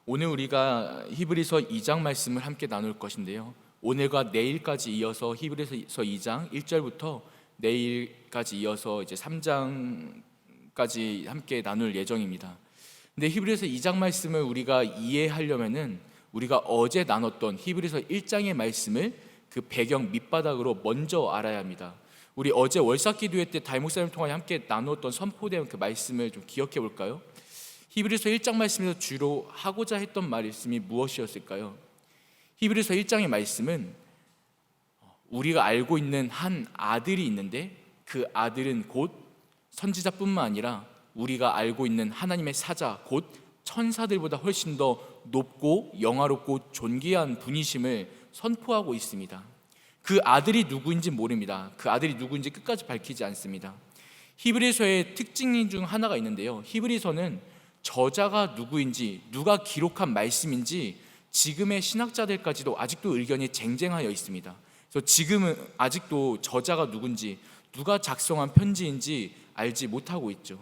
오늘 우리가 히브리서 2장 말씀을 함께 나눌 것인데요. 오늘과 내일까지 이어서 히브리서 2장 1절부터 내일까지 이어서 이제 3장까지 함께 나눌 예정입니다. 근데 히브리서 2장 말씀을 우리가 이해하려면은 우리가 어제 나눴던 히브리서 1장의 말씀을 그 배경 밑바닥으로 먼저 알아야 합니다. 우리 어제 월삭기도회 때 다임 목사님 통하여 함께 나누었던 선포된 그 말씀을 좀 기억해 볼까요? 히브리서 1장 말씀에서 주로 하고자 했던 말씀이 무엇이었을까요? 히브리서 1장의 말씀은 우리가 알고 있는 한 아들이 있는데 그 아들은 곧 선지자뿐만 아니라 우리가 알고 있는 하나님의 사자 곧 천사들보다 훨씬 더 높고 영화롭고 존귀한 분이심을 선포하고 있습니다. 그 아들이 누구인지 모릅니다. 그 아들이 누구인지 끝까지 밝히지 않습니다. 히브리서의 특징 중 하나가 있는데요. 히브리서는 저자가 누구인지, 누가 기록한 말씀인지 지금의 신학자들까지도 아직도 의견이 쟁쟁하여 있습니다. 그래서 지금은 아직도 저자가 누군지, 누가 작성한 편지인지 알지 못하고 있죠.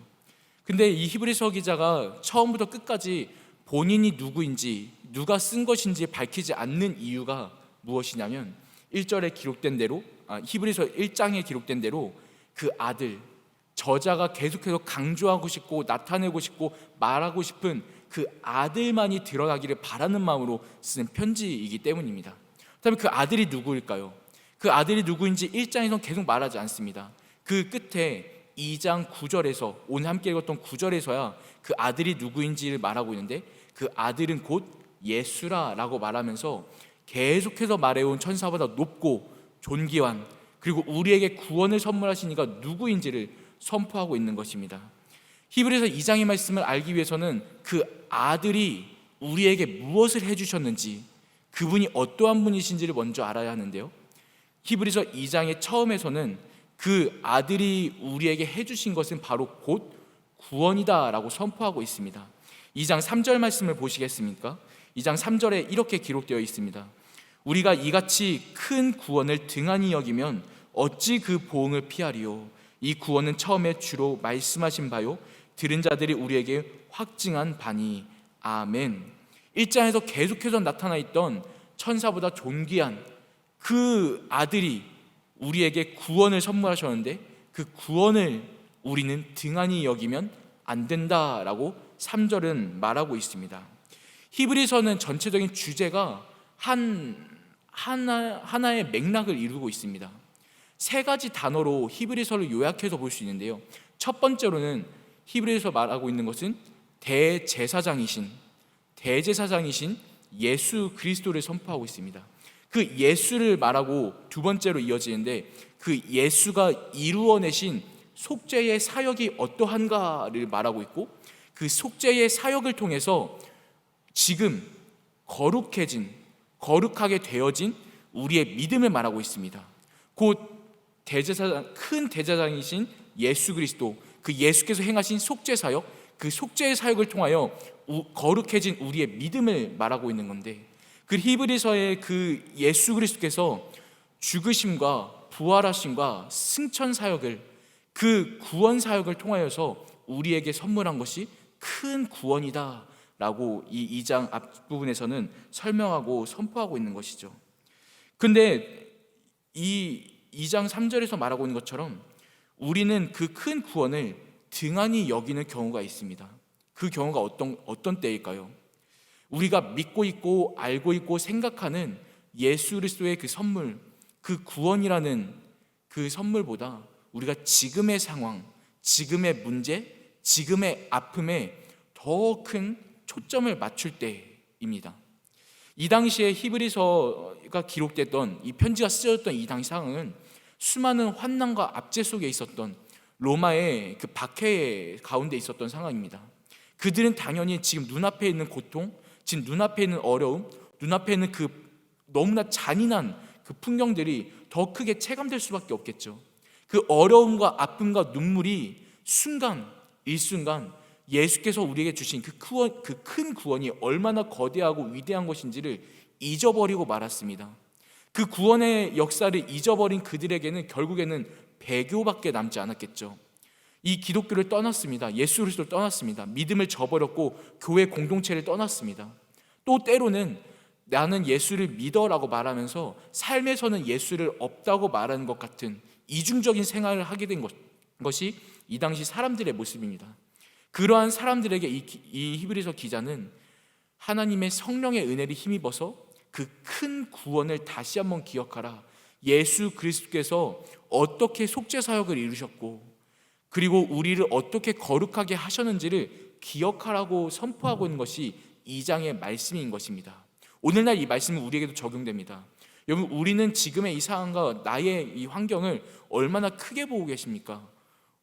근데 이 히브리서 기자가 처음부터 끝까지 본인이 누구인지, 누가 쓴 것인지 밝히지 않는 이유가 무엇이냐면 1절에 기록된 대로, 히브리서 1장에 기록된 대로 그 아들, 저자가 계속해서 강조하고 싶고 나타내고 싶고 말하고 싶은 그 아들만이 드러나기를 바라는 마음으로 쓰는 편지이기 때문입니다. 그렇다면 그 아들이 누구일까요? 그 아들이 누구인지 1장에서는 계속 말하지 않습니다. 그 끝에 2장 9절에서 오늘 함께 읽었던 9절에서야 그 아들이 누구인지를 말하고 있는데 그 아들은 곧 예수라라고 말하면서 계속해서 말해온 천사보다 높고 존귀한, 그리고 우리에게 구원을 선물하신 이가 누구인지를 선포하고 있는 것입니다. 히브리서 2장의 말씀을 알기 위해서는 그 아들이 우리에게 무엇을 해주셨는지, 그분이 어떠한 분이신지를 먼저 알아야 하는데요. 히브리서 2장의 처음에서는 그 아들이 우리에게 해주신 것은 바로 곧 구원이다 라고 선포하고 있습니다. 2장 3절 말씀을 보시겠습니까? 2장 3절에 이렇게 기록되어 있습니다. 우리가 이같이 큰 구원을 등한히 여기면 어찌 그 보응을 피하리요. 이 구원은 처음에 주로 말씀하신 바요 들은 자들이 우리에게 확증한 바니. 아멘. 1장에서 계속해서 나타나 있던 천사보다 존귀한 그 아들이 우리에게 구원을 선물하셨는데 그 구원을 우리는 등한히 여기면 안 된다라고 3절은 말하고 있습니다. 히브리서는 전체적인 주제가 하나의 맥락을 이루고 있습니다. 세 가지 단어로 히브리서를 요약해서 볼 수 있는데요. 첫 번째로는 히브리서 말하고 있는 것은 대제사장이신 예수 그리스도를 선포하고 있습니다. 그 예수를 말하고 두 번째로 이어지는데 그 예수가 이루어내신 속죄의 사역이 어떠한가를 말하고 있고 그 속죄의 사역을 통해서 지금 거룩하게 되어진 우리의 믿음을 말하고 있습니다. 곧 큰 대제사장이신 예수 그리스도, 그 예수께서 행하신 속죄 사역, 그 속죄의 사역을 통하여 거룩해진 우리의 믿음을 말하고 있는 건데 그 히브리서의 그 예수 그리스도께서 죽으심과 부활하심과 승천 사역을, 그 구원 사역을 통하여서 우리에게 선물한 것이 큰 구원이다 라고 이 2장 앞부분에서는 설명하고 선포하고 있는 것이죠. 근데 이 2장 3절에서 말하고 있는 것처럼 우리는 그 큰 구원을 등한히 여기는 경우가 있습니다. 그 경우가 어떤 때일까요? 우리가 믿고 있고 알고 있고 생각하는 예수 그리스도의 그 선물, 그 구원이라는 그 선물보다 우리가 지금의 상황, 지금의 문제, 지금의 아픔에 더 큰 초점을 맞출 때입니다. 이 당시에 히브리서가 기록됐던 이 편지가 쓰여졌던 이 당시 상황은 수많은 환난과 압제 속에 있었던 로마의 그 박해 가운데 있었던 상황입니다. 그들은 당연히 지금 눈앞에 있는 고통, 지금 눈앞에 있는 어려움, 눈앞에 있는 그 너무나 잔인한 그 풍경들이 더 크게 체감될 수밖에 없겠죠. 그 어려움과 아픔과 눈물이 일순간 예수께서 우리에게 주신 그 큰 구원이 얼마나 거대하고 위대한 것인지를 잊어버리고 말았습니다. 그 구원의 역사를 잊어버린 그들에게는 결국에는 배교밖에 남지 않았겠죠. 이 기독교를 떠났습니다. 예수 그리스도를 떠났습니다. 믿음을 저버렸고 교회 공동체를 떠났습니다. 또 때로는 나는 예수를 믿어라고 말하면서 삶에서는 예수를 없다고 말하는 것 같은 이중적인 생활을 하게 된 것이 이 당시 사람들의 모습입니다. 그러한 사람들에게 이 히브리서 기자는 하나님의 성령의 은혜를 힘입어서 그 큰 구원을 다시 한번 기억하라. 예수 그리스도께서 어떻게 속죄 사역을 이루셨고 그리고 우리를 어떻게 거룩하게 하셨는지를 기억하라고 선포하고 있는 것이 2장의 말씀인 것입니다. 오늘날 이 말씀은 우리에게도 적용됩니다. 여러분, 우리는 지금의 이 상황과 나의 이 환경을 얼마나 크게 보고 계십니까?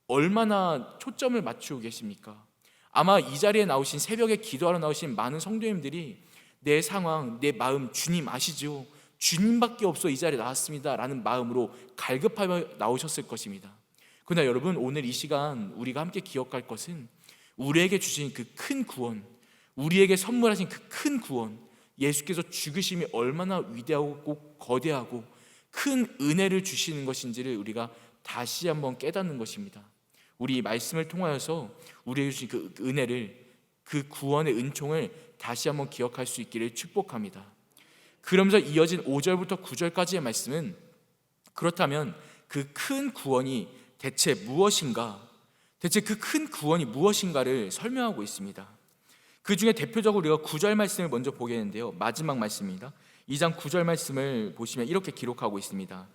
얼마나 초점을 맞추고 계십니까? 아마 이 자리에 나오신, 새벽에 기도하러 나오신 많은 성도님들이 내 상황, 내 마음 주님 아시죠? 주님밖에 없어 이 자리에 나왔습니다 라는 마음으로 갈급하며 나오셨을 것입니다. 그러나 여러분, 오늘 이 시간 우리가 함께 기억할 것은 우리에게 주신 그 큰 구원, 우리에게 선물하신 그 큰 구원, 예수께서 죽으심이 얼마나 위대하고 거대하고 큰 은혜를 주시는 것인지를 우리가 다시 한번 깨닫는 것입니다. 우리 이 말씀을 통하여서 우리에게 주신 그 은혜를, 그 구원의 은총을 다시 한번 기억할 수 있기를 축복합니다. 그러면서 이어진 5절부터 9절까지의 말씀은 그렇다면 그 큰 구원이 대체 무엇인가, 대체 그 큰 구원이 무엇인가를 설명하고 있습니다. 그 중에 대표적으로 우리가 9절 말씀을 먼저 보겠는데요, 마지막 말씀입니다. 2장 9절 말씀을 보시면 이렇게 기록하고 있습니다.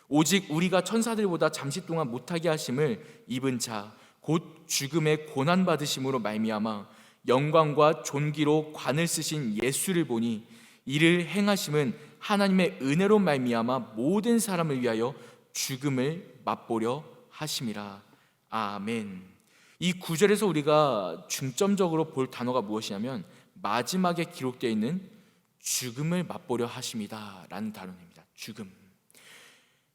오직 우리가 천사들보다 잠시 동안 못하게 하심을 입은 자 곧 죽음의 고난받으심으로 말미암아 영광과 존귀로 관을 쓰신 예수를 보니 이를 행하심은 하나님의 은혜로 말미암아 모든 사람을 위하여 죽음을 맛보려 하심이라. 아멘. 이 구절에서 우리가 중점적으로 볼 단어가 무엇이냐면 마지막에 기록되어 있는 죽음을 맛보려 하심이다 라는 단어입니다. 죽음.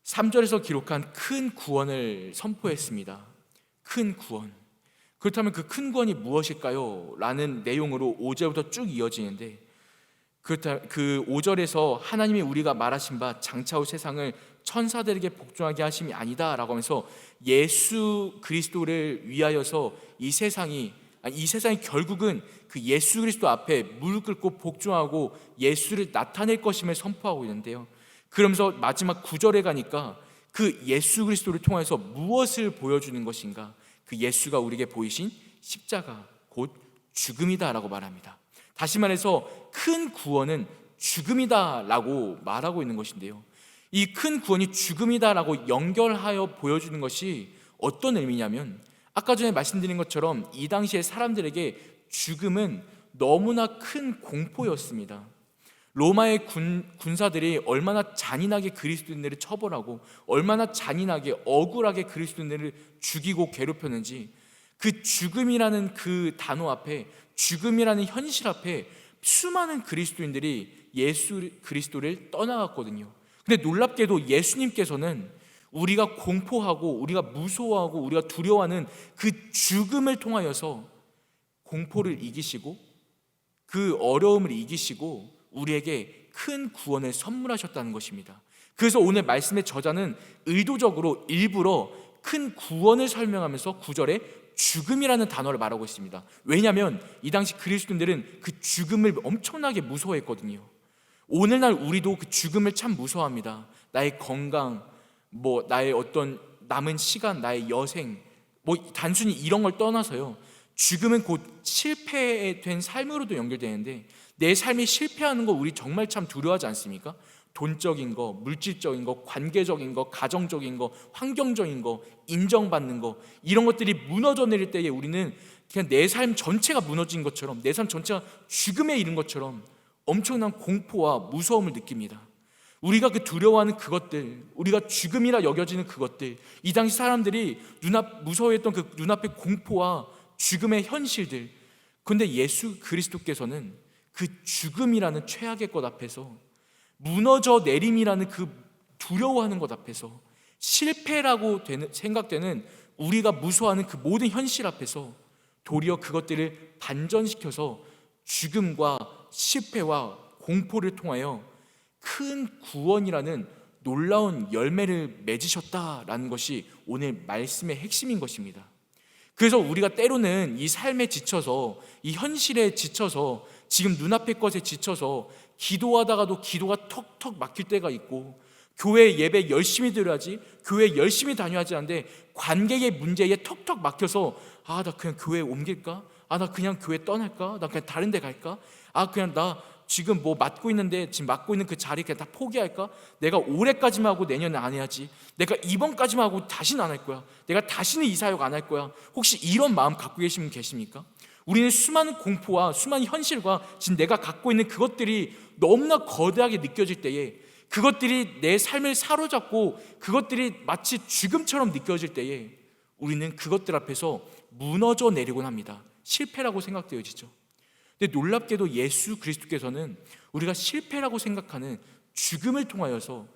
3절에서 기록한 큰 구원을 선포했습니다. 큰 구원. 그렇다면 그 큰 구원이 무엇일까요? 라는 내용으로 5절부터 쭉 이어지는데, 그 5절에서 하나님이 우리가 말하신 바 장차 올 세상을 천사들에게 복종하게 하심이 아니다 라고 하면서 예수 그리스도를 위하여서 이 세상이 결국은 그 예수 그리스도 앞에 무릎 꿇고 복종하고 예수를 나타낼 것임을 선포하고 있는데요, 그러면서 마지막 9절에 가니까 그 예수 그리스도를 통해서 무엇을 보여주는 것인가? 그 예수가 우리에게 보이신 십자가 곧 죽음이다 라고 말합니다. 다시 말해서 큰 구원은 죽음이다 라고 말하고 있는 것인데요, 이 큰 구원이 죽음이다 라고 연결하여 보여주는 것이 어떤 의미냐면, 아까 전에 말씀드린 것처럼 이 당시의 사람들에게 죽음은 너무나 큰 공포였습니다. 로마의 군사들이 얼마나 잔인하게 그리스도인들을 처벌하고 얼마나 잔인하게 억울하게 그리스도인들을 죽이고 괴롭혔는지, 그 죽음이라는 그 단어 앞에, 죽음이라는 현실 앞에 수많은 그리스도인들이 예수 그리스도를 떠나갔거든요. 근데 놀랍게도 예수님께서는 우리가 공포하고 우리가 무서워하고 우리가 두려워하는 그 죽음을 통하여서 공포를 이기시고 그 어려움을 이기시고 우리에게 큰 구원을 선물하셨다는 것입니다. 그래서 오늘 말씀의 저자는 의도적으로 일부러 큰 구원을 설명하면서 9절에 죽음이라는 단어를 말하고 있습니다. 왜냐하면 이 당시 그리스도인들은 그 죽음을 엄청나게 무서워했거든요. 오늘날 우리도 그 죽음을 참 무서워합니다. 나의 건강, 나의 어떤 남은 시간, 나의 여생, 단순히 이런 걸 떠나서요, 죽음은 곧 실패된 삶으로도 연결되는데, 내 삶이 실패하는 거 우리 정말 참 두려워하지 않습니까? 돈적인 거, 물질적인 거, 관계적인 거, 가정적인 거, 환경적인 거, 인정받는 거, 이런 것들이 무너져 내릴 때에 우리는 그냥 내 삶 전체가 무너진 것처럼, 내 삶 전체가 죽음에 이른 것처럼 엄청난 공포와 무서움을 느낍니다. 우리가 그 두려워하는 그것들, 우리가 죽음이라 여겨지는 그것들, 이 당시 사람들이 무서워했던 그 눈앞의 공포와 죽음의 현실들, 그런데 예수 그리스도께서는 그 죽음이라는 최악의 것 앞에서, 무너져 내림이라는 그 두려워하는 것 앞에서, 실패라고 생각되는 우리가 무서워하는 그 모든 현실 앞에서 도리어 그것들을 반전시켜서 죽음과 실패와 공포를 통하여 큰 구원이라는 놀라운 열매를 맺으셨다라는 것이 오늘 말씀의 핵심인 것입니다. 그래서 우리가 때로는 이 삶에 지쳐서, 이 현실에 지쳐서 지금 눈앞의 것에 지쳐서 기도하다가도 기도가 턱턱 막힐 때가 있고, 교회 예배 열심히 드려야지, 교회 열심히 다녀야지 하는데 관객의 문제에 턱턱 막혀서 나 그냥 교회 옮길까? 나 그냥 교회 떠날까? 나 그냥 다른 데 갈까? 그냥 나 지금 뭐 맡고 있는데 지금 맡고 있는 그 자리 그냥 다 포기할까? 내가 올해까지만 하고 내년에 안 해야지. 내가 이번까지만 하고 다시는 안 할 거야. 내가 다시는 이 사역 안 할 거야. 혹시 이런 마음 갖고 계신 분 계십니까? 우리는 수많은 공포와 수많은 현실과 지금 내가 갖고 있는 그것들이 너무나 거대하게 느껴질 때에, 그것들이 내 삶을 사로잡고 그것들이 마치 죽음처럼 느껴질 때에 우리는 그것들 앞에서 무너져 내리곤 합니다. 실패라고 생각되어지죠. 근데 놀랍게도 예수 그리스도께서는 우리가 실패라고 생각하는 죽음을 통하여서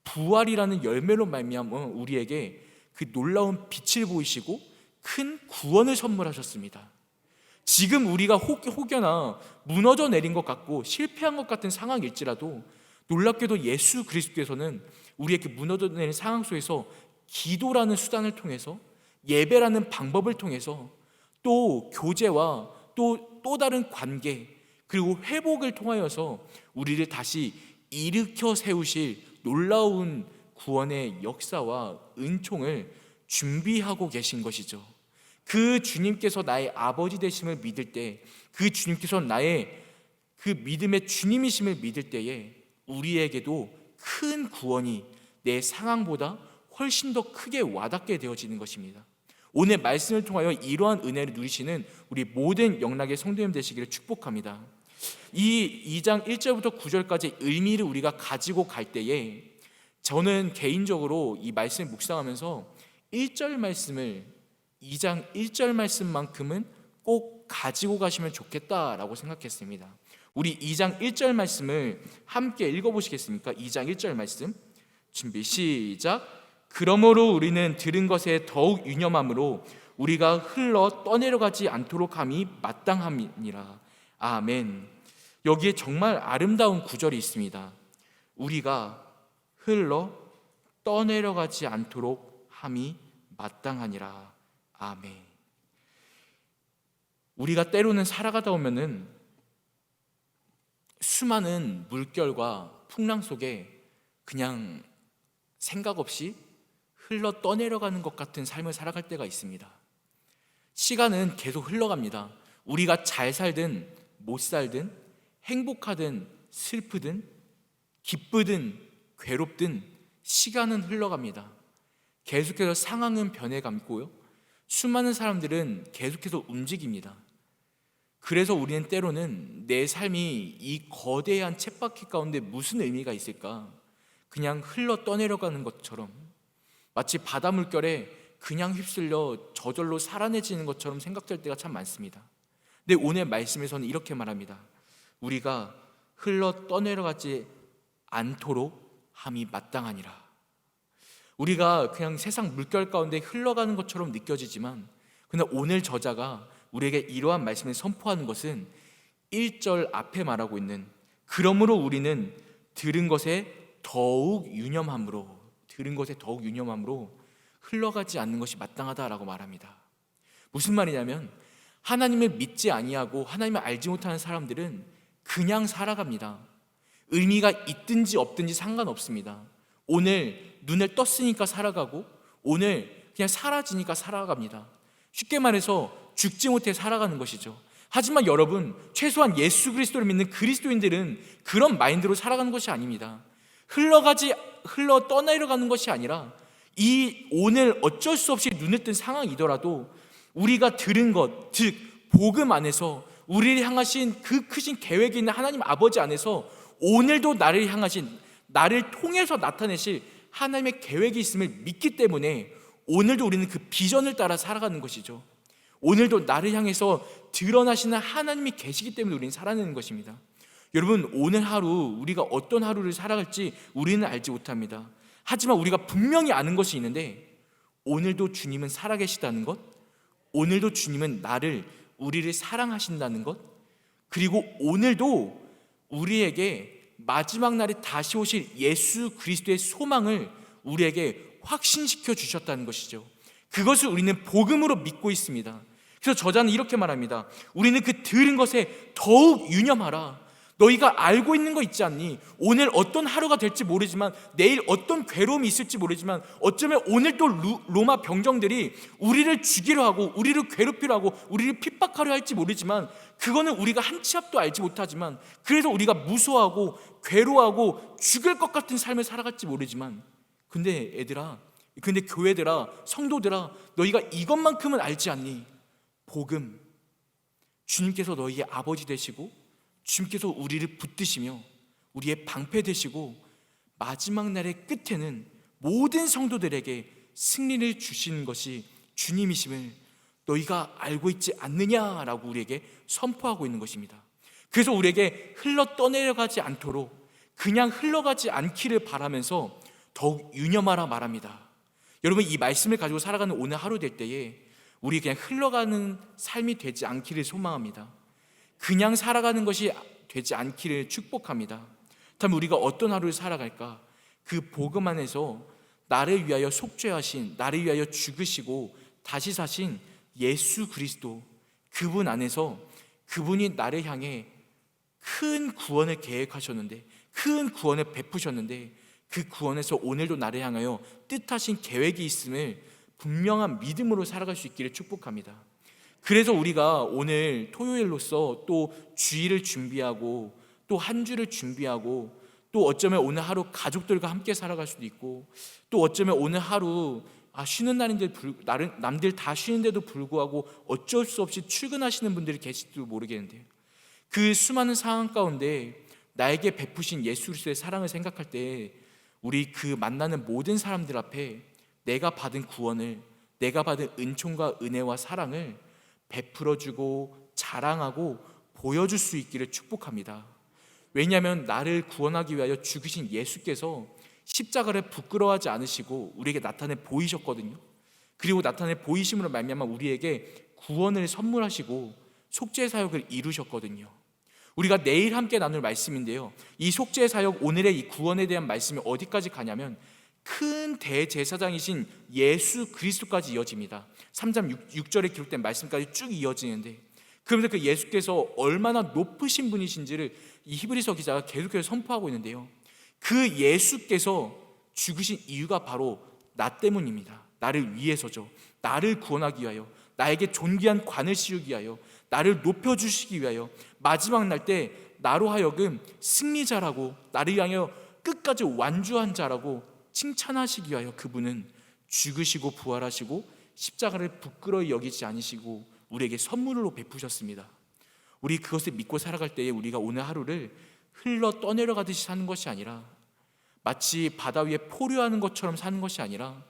부활이라는 열매로 말미암아 우리에게 그 놀라운 빛을 보이시고 큰 구원을 선물하셨습니다. 지금 우리가 혹여나 무너져 내린 것 같고 실패한 것 같은 상황일지라도 놀랍게도 예수 그리스도께서는 우리에게 무너져 내린 상황 속에서 기도라는 수단을 통해서, 예배라는 방법을 통해서, 또 교제와 또 다른 관계, 그리고 회복을 통하여서 우리를 다시 일으켜 세우실 놀라운 구원의 역사와 은총을 준비하고 계신 것이죠. 그 주님께서 나의 아버지 되심을 믿을 때, 그 주님께서 나의 그 믿음의 주님이심을 믿을 때에 우리에게도 큰 구원이 내 상황보다 훨씬 더 크게 와닿게 되어지는 것입니다. 오늘 말씀을 통하여 이러한 은혜를 누리시는 우리 모든 영락의 성도님 되시기를 축복합니다. 이 2장 1절부터 9절까지 의미를 우리가 가지고 갈 때에 저는 개인적으로 이 말씀을 묵상하면서 1절 말씀을 2장 1절 말씀만큼은 꼭 가지고 가시면 좋겠다라고 생각했습니다. 우리 2장 1절 말씀을 함께 읽어보시겠습니까? 2장 1절 말씀 준비 시작. 그러므로 우리는 들은 것에 더욱 유념함으로 우리가 흘러 떠내려가지 않도록 함이 마땅함이니라. 아멘. 여기에 정말 아름다운 구절이 있습니다. 우리가 흘러 떠내려가지 않도록 함이 마땅하니라. 아멘. 우리가 때로는 살아가다 보면은 수많은 물결과 풍랑 속에 그냥 생각 없이 흘러 떠내려가는 것 같은 삶을 살아갈 때가 있습니다. 시간은 계속 흘러갑니다. 우리가 잘 살든 못 살든, 행복하든 슬프든 기쁘든 괴롭든 시간은 흘러갑니다. 계속해서 상황은 변해가고요, 수많은 사람들은 계속해서 움직입니다. 그래서 우리는 때로는 내 삶이 이 거대한 쳇바퀴 가운데 무슨 의미가 있을까? 그냥 흘러 떠내려가는 것처럼, 마치 바다 물결에 그냥 휩쓸려 저절로 살아내지는 것처럼 생각될 때가 참 많습니다. 근데 오늘 말씀에서는 이렇게 말합니다. 우리가 흘러 떠내려가지 않도록 함이 마땅하니라. 우리가 그냥 세상 물결 가운데 흘러가는 것처럼 느껴지지만, 그러나 오늘 저자가 우리에게 이러한 말씀을 선포하는 것은 1절 앞에 말하고 있는 그러므로 우리는 들은 것에 더욱 유념함으로 흘러가지 않는 것이 마땅하다라고 말합니다. 무슨 말이냐면 하나님을 믿지 아니하고 하나님을 알지 못하는 사람들은 그냥 살아갑니다. 의미가 있든지 없든지 상관없습니다. 오늘 눈을 떴으니까 살아가고 오늘 그냥 사라지니까 살아갑니다. 쉽게 말해서 죽지 못해 살아가는 것이죠. 하지만 여러분, 최소한 예수 그리스도를 믿는 그리스도인들은 그런 마인드로 살아가는 것이 아닙니다. 흘러 떠내려가는 것이 아니라 이 오늘 어쩔 수 없이 눈을 뜬 상황이더라도 우리가 들은 것, 즉 복음 안에서 우리를 향하신 그 크신 계획이 있는 하나님 아버지 안에서 오늘도 나를 향하신, 나를 통해서 나타내실 하나님의 계획이 있음을 믿기 때문에 오늘도 우리는 그 비전을 따라 살아가는 것이죠. 오늘도 나를 향해서 드러나시는 하나님이 계시기 때문에 우리는 살아내는 것입니다. 여러분, 오늘 하루 우리가 어떤 하루를 살아갈지 우리는 알지 못합니다. 하지만 우리가 분명히 아는 것이 있는데, 오늘도 주님은 살아계시다는 것, 오늘도 주님은 우리를 사랑하신다는 것, 그리고 오늘도 우리에게 마지막 날에 다시 오실 예수 그리스도의 소망을 우리에게 확신시켜 주셨다는 것이죠. 그것을 우리는 복음으로 믿고 있습니다. 그래서 저자는 이렇게 말합니다. 우리는 그 들은 것에 더욱 유념하라. 너희가 알고 있는 거 있지 않니? 오늘 어떤 하루가 될지 모르지만, 내일 어떤 괴로움이 있을지 모르지만, 어쩌면 오늘 또 로마 병정들이 우리를 죽이려 하고 우리를 괴롭히려 하고 우리를 핍박하려 할지 모르지만, 그거는 우리가 한 치 앞도 알지 못하지만, 그래서 우리가 무서워하고 괴로워하고 죽을 것 같은 삶을 살아갈지 모르지만, 근데 교회들아, 성도들아, 너희가 이것만큼은 알지 않니? 복음, 주님께서 너희의 아버지 되시고 주님께서 우리를 붙드시며 우리의 방패 되시고 마지막 날의 끝에는 모든 성도들에게 승리를 주시는 것이 주님이심을 너희가 알고 있지 않느냐라고 우리에게 선포하고 있는 것입니다. 그래서 우리에게 흘러 떠내려가지 않도록, 그냥 흘러가지 않기를 바라면서 더욱 유념하라 말합니다. 여러분, 이 말씀을 가지고 살아가는 오늘 하루 될 때에 우리 그냥 흘러가는 삶이 되지 않기를 소망합니다. 그냥 살아가는 것이 되지 않기를 축복합니다. 그렇다면 우리가 어떤 하루를 살아갈까? 그 복음 안에서 나를 위하여 속죄하신, 나를 위하여 죽으시고 다시 사신 예수 그리스도, 그분 안에서, 그분이 나를 향해 큰 구원을 계획하셨는데, 큰 구원을 베푸셨는데, 그 구원에서 오늘도 나를 향하여 뜻하신 계획이 있음을 분명한 믿음으로 살아갈 수 있기를 축복합니다. 그래서 우리가 오늘 토요일로서 또 주일을 준비하고 또 한 주를 준비하고, 또 어쩌면 오늘 하루 가족들과 함께 살아갈 수도 있고, 또 어쩌면 오늘 하루 쉬는 날인데 남들 다 쉬는데도 불구하고 어쩔 수 없이 출근하시는 분들이 계실지도 모르겠는데, 그 수많은 상황 가운데 나에게 베푸신 예수 그리스도의 사랑을 생각할 때 우리 그 만나는 모든 사람들 앞에 내가 받은 구원을, 내가 받은 은총과 은혜와 사랑을 베풀어주고 자랑하고 보여줄 수 있기를 축복합니다. 왜냐하면 나를 구원하기 위하여 죽으신 예수께서 십자가를 부끄러워하지 않으시고 우리에게 나타내 보이셨거든요. 그리고 나타내 보이심으로 말미암아 우리에게 구원을 선물하시고 속죄 사역을 이루셨거든요. 우리가 내일 함께 나눌 말씀인데요, 이 속죄 사역, 오늘의 이 구원에 대한 말씀이 어디까지 가냐면 큰 대제사장이신 예수 그리스도까지 이어집니다. 3장 6절에 기록된 말씀까지 쭉 이어지는데, 그러면서 그 예수께서 얼마나 높으신 분이신지를 이 히브리서 기자가 계속해서 선포하고 있는데요, 그 예수께서 죽으신 이유가 바로 나 때문입니다. 나를 위해서죠. 나를 구원하기 위하여, 나에게 존귀한 관을 씌우기 위하여, 나를 높여주시기 위하여, 마지막 날 때 나로 하여금 승리자라고, 나를 향하여 끝까지 완주한 자라고 칭찬하시기 위하여 그분은 죽으시고 부활하시고 십자가를 부끄러이 여기지 않으시고 우리에게 선물로 베푸셨습니다. 우리 그것을 믿고 살아갈 때에 우리가 오늘 하루를 흘러 떠내려가듯이 사는 것이 아니라, 마치 바다 위에 포류하는 것처럼 사는 것이 아니라,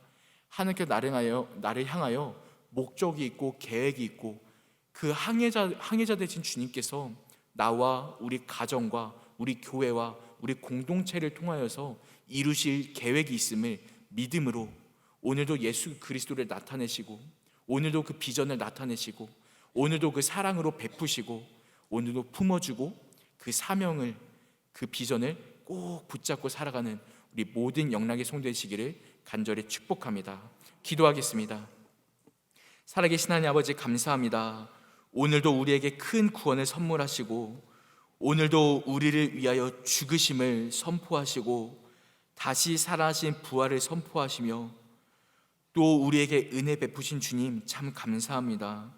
하나님께서 나를 향하여 목적이 있고 계획이 있고, 그 항해자 되신 주님께서 나와 우리 가정과 우리 교회와 우리 공동체를 통하여서 이루실 계획이 있음을 믿음으로 오늘도 예수 그리스도를 나타내시고, 오늘도 그 비전을 나타내시고, 오늘도 그 사랑으로 베푸시고, 오늘도 품어주고, 그 사명을, 그 비전을 꼭 붙잡고 살아가는 우리 모든 영락의 성도 되시기를 간절히 축복합니다. 기도하겠습니다. 살아계신 하나님 아버지, 감사합니다. 오늘도 우리에게 큰 구원을 선물하시고, 오늘도 우리를 위하여 죽으심을 선포하시고 다시 살아신 부활을 선포하시며, 또 우리에게 은혜 베푸신 주님 참 감사합니다.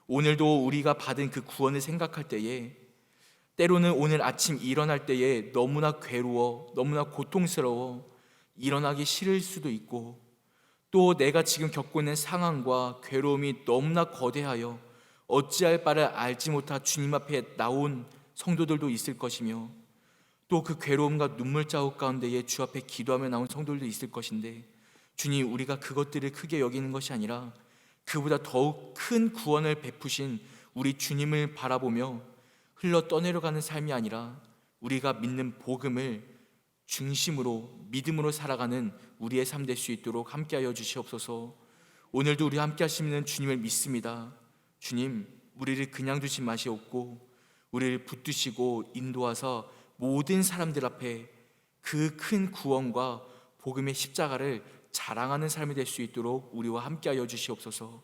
오늘도 우리가 받은 그 구원을 생각할 때에, 때로는 오늘 아침 일어날 때에 너무나 괴로워, 너무나 고통스러워, 일어나기 싫을 수도 있고, 또 내가 지금 겪고 있는 상황과 괴로움이 너무나 거대하여 어찌할 바를 알지 못하 주님 앞에 나온 성도들도 있을 것이며, 또 그 괴로움과 눈물 자국 가운데에 주 앞에 기도하며 나온 성도들도 있을 것인데, 주님, 우리가 그것들을 크게 여기는 것이 아니라 그보다 더욱 큰 구원을 베푸신 우리 주님을 바라보며 흘러 떠내려가는 삶이 아니라 우리가 믿는 복음을 중심으로 믿음으로 살아가는 우리의 삶 될 수 있도록 함께하여 주시옵소서. 오늘도 우리 함께 하시는 주님을 믿습니다. 주님, 우리를 그냥 두신 맛이 없고 우리를 붙드시고 인도하사 모든 사람들 앞에 그 큰 구원과 복음의 십자가를 자랑하는 삶이 될 수 있도록 우리와 함께하여 주시옵소서.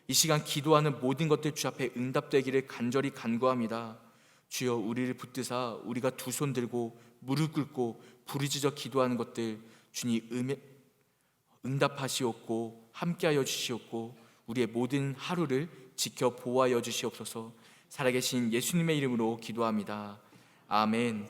이 시간 기도하는 모든 것들 주 앞에 응답되기를 간절히 간구합니다. 주여, 우리를 붙드사 우리가 두 손 들고 무릎 꿇고 부르짖어 기도하는 것들 주님 응답하시옵고 함께하여 주시옵고 우리의 모든 하루를 지켜 보호하여 주시옵소서. 살아계신 예수님의 이름으로 기도합니다. 아멘.